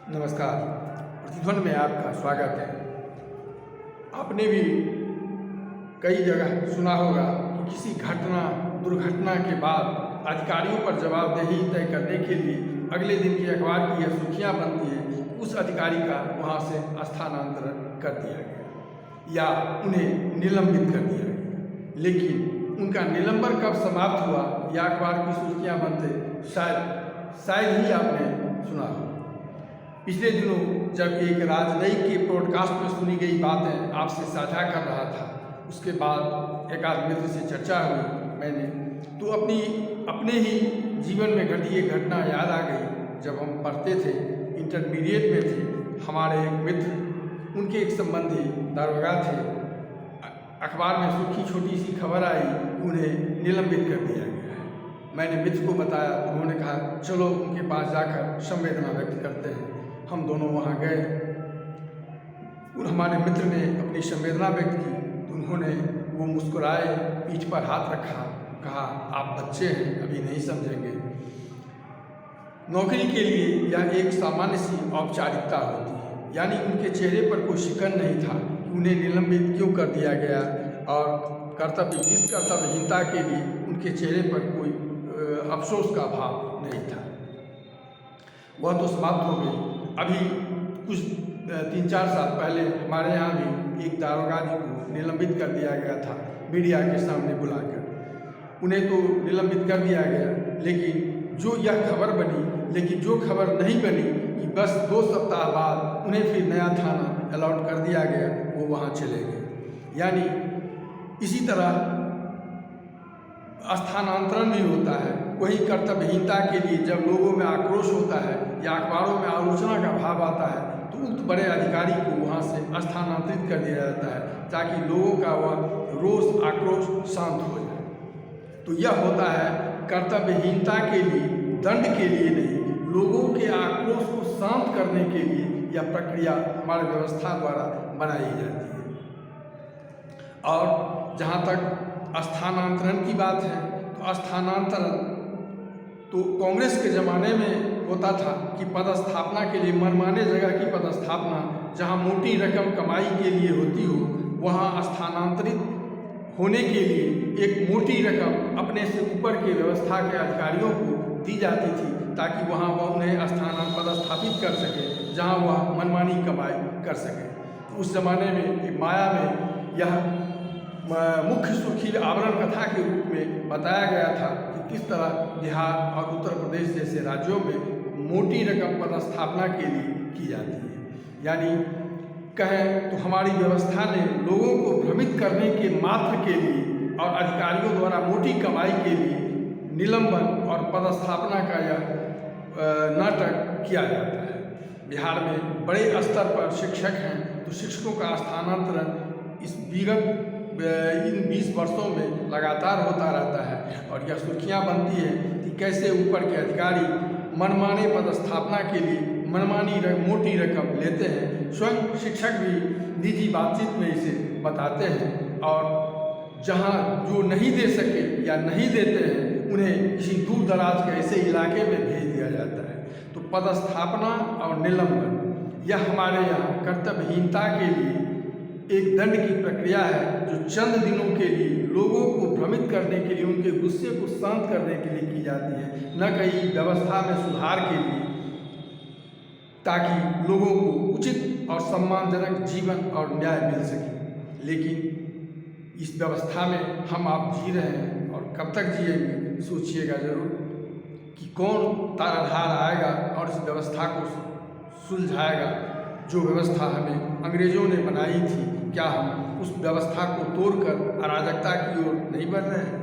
नमस्कार। प्रतिध्वनि में आपका स्वागत है। आपने भी कई जगह सुना होगा कि किसी दुर्घटना के बाद अधिकारियों पर जवाबदेही तय करने के लिए अगले दिन के अखबार की यह सुर्खियाँ बनती है, उस अधिकारी का वहाँ से स्थानांतरण कर दिया गया या उन्हें निलंबित कर दिया गया। लेकिन उनका निलंबन कब समाप्त हुआ, यह अखबार की सुर्खियाँ बनते शायद ही आपने सुना हो। पिछले दिनों जब एक राजनयिक के पॉडकास्ट में सुनी गई बातें आपसे साझा कर रहा था, उसके बाद एक आध मित्र से चर्चा हुई। मैंने तो अपने ही जीवन में घटी एक घटना याद आ गई। जब हम पढ़ते थे, इंटरमीडिएट में थे, हमारे एक मित्र, उनके एक संबंधी दारोगा थे। अखबार में सुर्खी छोटी सी खबर आई, उन्हें निलंबित कर दिया गया है। मैंने मित्र को बताया, उन्होंने कहा चलो उनके पास जाकर संवेदना व्यक्त करते हैं। हम दोनों वहाँ गए। हमारे मित्र ने अपनी संवेदना व्यक्त की तो उन्होंने वो मुस्कुराए, पीठ पर हाथ रखा, कहा आप बच्चे हैं, अभी नहीं समझेंगे। नौकरी के लिए यह एक सामान्य सी औपचारिकता होती है, यानी उनके चेहरे पर कोई शिकन नहीं था कि उन्हें निलंबित क्यों कर दिया गया, और जिस कर्तव्यहीनता के लिए उनके चेहरे पर कोई अफसोस का भाव नहीं था, वह तो समाप्त हो गई। अभी कुछ 3-4 साल पहले हमारे यहाँ भी एक दारोगा जी को निलंबित कर दिया गया था, मीडिया के सामने बुलाकर। उन्हें तो निलंबित कर दिया गया, लेकिन जो खबर नहीं बनी कि बस 2 सप्ताह बाद उन्हें फिर नया थाना अलॉट कर दिया गया, वो वहाँ चले गए। यानी इसी तरह स्थानांतरण भी होता है। वही कर्तव्यहीनता के लिए जब लोगों में आक्रोश होता है या अखबारों में आलोचना का भाव आता है, तो उक्त बड़े अधिकारी को वहाँ से स्थानांतरित कर दिया जाता है, ताकि लोगों का वह आक्रोश शांत हो जाए। तो यह होता है कर्तव्यहीनता के लिए, दंड के लिए नहीं, लोगों के आक्रोश को शांत करने के लिए यह प्रक्रिया हमारे व्यवस्था द्वारा बनाई जाती है। और जहाँ तक स्थानांतरण की बात है, तो स्थानांतरण तो कांग्रेस के ज़माने में होता था कि पदस्थापना के लिए मनमाने जगह की पदस्थापना जहाँ मोटी रकम कमाई के लिए होती हो, वहाँ स्थानांतरित होने के लिए एक मोटी रकम अपने से ऊपर के व्यवस्था के अधिकारियों को दी जाती थी, ताकि वहाँ वह उन्हें पदस्थापित कर सके जहाँ वह मनमानी कमाई कर सके। उस ज़माने में माया में यह मुख्य सुर्खी आवरण कथा के रूप में बताया गया था कि किस तरह बिहार और उत्तर प्रदेश जैसे राज्यों में मोटी रकम पदस्थापना के लिए की जाती है। यानी कहें तो हमारी व्यवस्था ने लोगों को भ्रमित करने के मात्र के लिए और अधिकारियों द्वारा मोटी कमाई के लिए निलंबन और पदस्थापना का यह नाटक किया जाता है। बिहार में बड़े स्तर पर शिक्षक हैं, तो शिक्षकों का स्थानांतरण इन 20 वर्षों में लगातार होता रहता है, और यह सुर्खियाँ बनती है कि कैसे ऊपर के अधिकारी मनमाने पदस्थापना के लिए मोटी रकम लेते हैं। स्वयं शिक्षक भी निजी बातचीत में इसे बताते हैं, और जहाँ जो नहीं दे सके या नहीं देते हैं, उन्हें किसी दूर दराज के ऐसे इलाके में भेज दिया जाता है। तो पदस्थापना और निलंबन यह हमारे यहाँ कर्तव्यहीनता के लिए एक दंड की प्रक्रिया है, जो चंद दिनों के लिए लोगों को भ्रमित करने के लिए, उनके गुस्से को शांत करने के लिए की जाती है, न कहीं व्यवस्था में सुधार के लिए, ताकि लोगों को उचित और सम्मानजनक जीवन और न्याय मिल सके। लेकिन इस व्यवस्था में हम आप जी रहे हैं, और कब तक जिएंगे सोचिएगा ज़रूर कि कौन ताराधार आएगा और इस व्यवस्था को सुलझाएगा। जो व्यवस्था हमें अंग्रेज़ों ने बनाई थी, क्या हम उस व्यवस्था को तोड़कर अराजकता की ओर नहीं बढ़ रहे हैं?